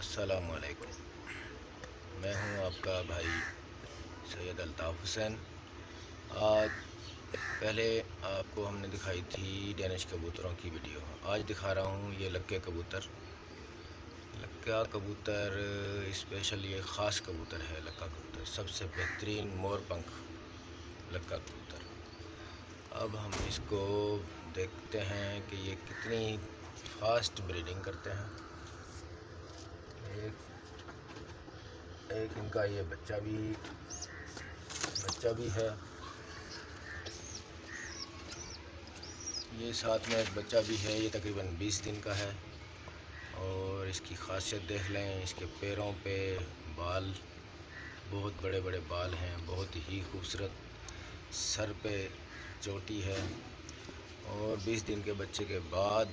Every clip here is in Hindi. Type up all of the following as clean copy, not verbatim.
अस्सलामुअलैकुम। मैं हूं आपका भाई सैयद अल्ताफ़ हुसैन। आज पहले आपको हमने दिखाई थी डेनिश कबूतरों की वीडियो। आज दिखा रहा हूं ये लक्के कबूतर। लक्का कबूतर स्पेशल ये ख़ास कबूतर है। लक्का कबूतर सबसे बेहतरीन मोर पंख लक्का कबूतर। अब हम इसको देखते हैं कि ये कितनी फास्ट ब्रीडिंग करते हैं। एक इनका ये बच्चा भी है। ये साथ में एक बच्चा भी है। ये तकरीबन 20 दिन का है। और इसकी खासियत देख लें, इसके पैरों पे बाल, बहुत बड़े बड़े बाल हैं, बहुत ही खूबसूरत। सर पे चोटी है। और 20 दिन के बच्चे के बाद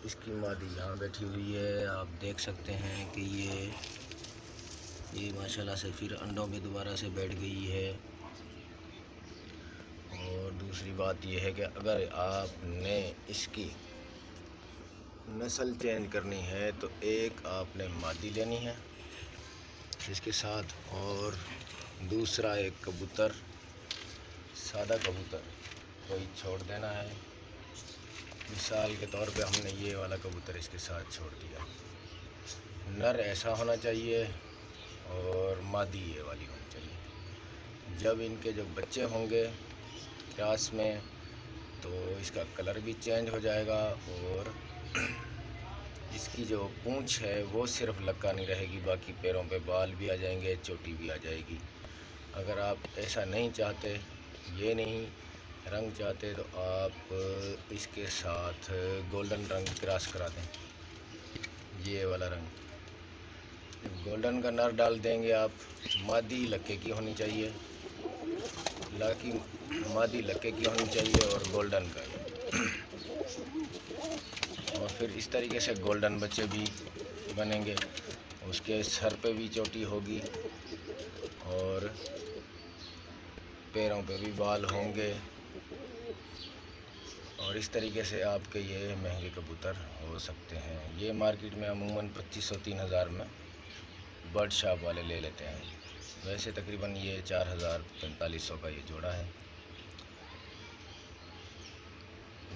इसकी मादी यहाँ बैठी हुई है। आप देख सकते हैं कि ये माशाल्लाह से फिर अंडों में दोबारा से बैठ गई है। और दूसरी बात यह है कि अगर आपने इसकी नस्ल चेंज करनी है तो एक आपने मादी लेनी है इसके साथ, और दूसरा एक कबूतर, सादा कबूतर कोई छोड़ देना है। मिसाल के तौर पे हमने ये वाला कबूतर इसके साथ छोड़ दिया। नर ऐसा होना चाहिए और मादी ये वाली होनी चाहिए। जब इनके जो बच्चे होंगे क्रास में तो इसका कलर भी चेंज हो जाएगा और इसकी जो पूंछ है वो सिर्फ लक्का नहीं रहेगी, बाकी पैरों पे बाल भी आ जाएंगे, चोटी भी आ जाएगी। अगर आप ऐसा नहीं चाहते, ये नहीं रंग चाहते, तो आप इसके साथ गोल्डन रंग क्रॉस करा दें। ये वाला रंग गोल्डन का नर डाल देंगे आप। मादी लक्के की होनी चाहिए, मादी लक्के की होनी चाहिए और गोल्डन का। और फिर इस तरीके से गोल्डन बच्चे भी बनेंगे। उसके सर पे भी चोटी होगी और पैरों पे भी बाल होंगे। और इस तरीके से आपके ये महंगे कबूतर हो सकते हैं। ये मार्केट में अमूमन 2500-3000 में बर्ड शॉप वाले ले लेते हैं। वैसे तकरीबन ये 4000-4500 का ये जोड़ा है।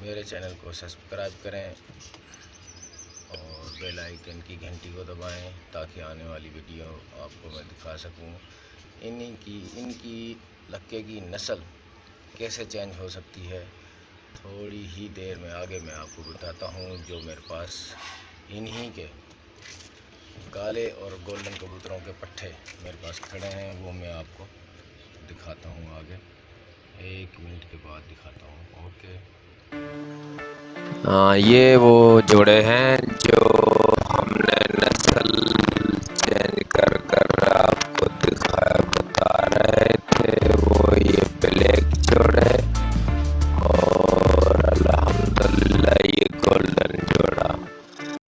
मेरे चैनल को सब्सक्राइब करें और बेल आइकन की घंटी को दबाएं ताकि आने वाली वीडियो आपको मैं दिखा सकूं। इनकी लक्के की नस्ल कैसे चेंज हो सकती है थोड़ी ही देर में आगे मैं आपको बताता हूं। जो मेरे पास इन्हीं के काले और गोल्डन कबूतरों के पट्ठे मेरे पास खड़े हैं वो मैं आपको दिखाता हूं आगे। 1 मिनट के बाद दिखाता हूं। ओके। ये वो जोड़े हैं जो हमने नस्ल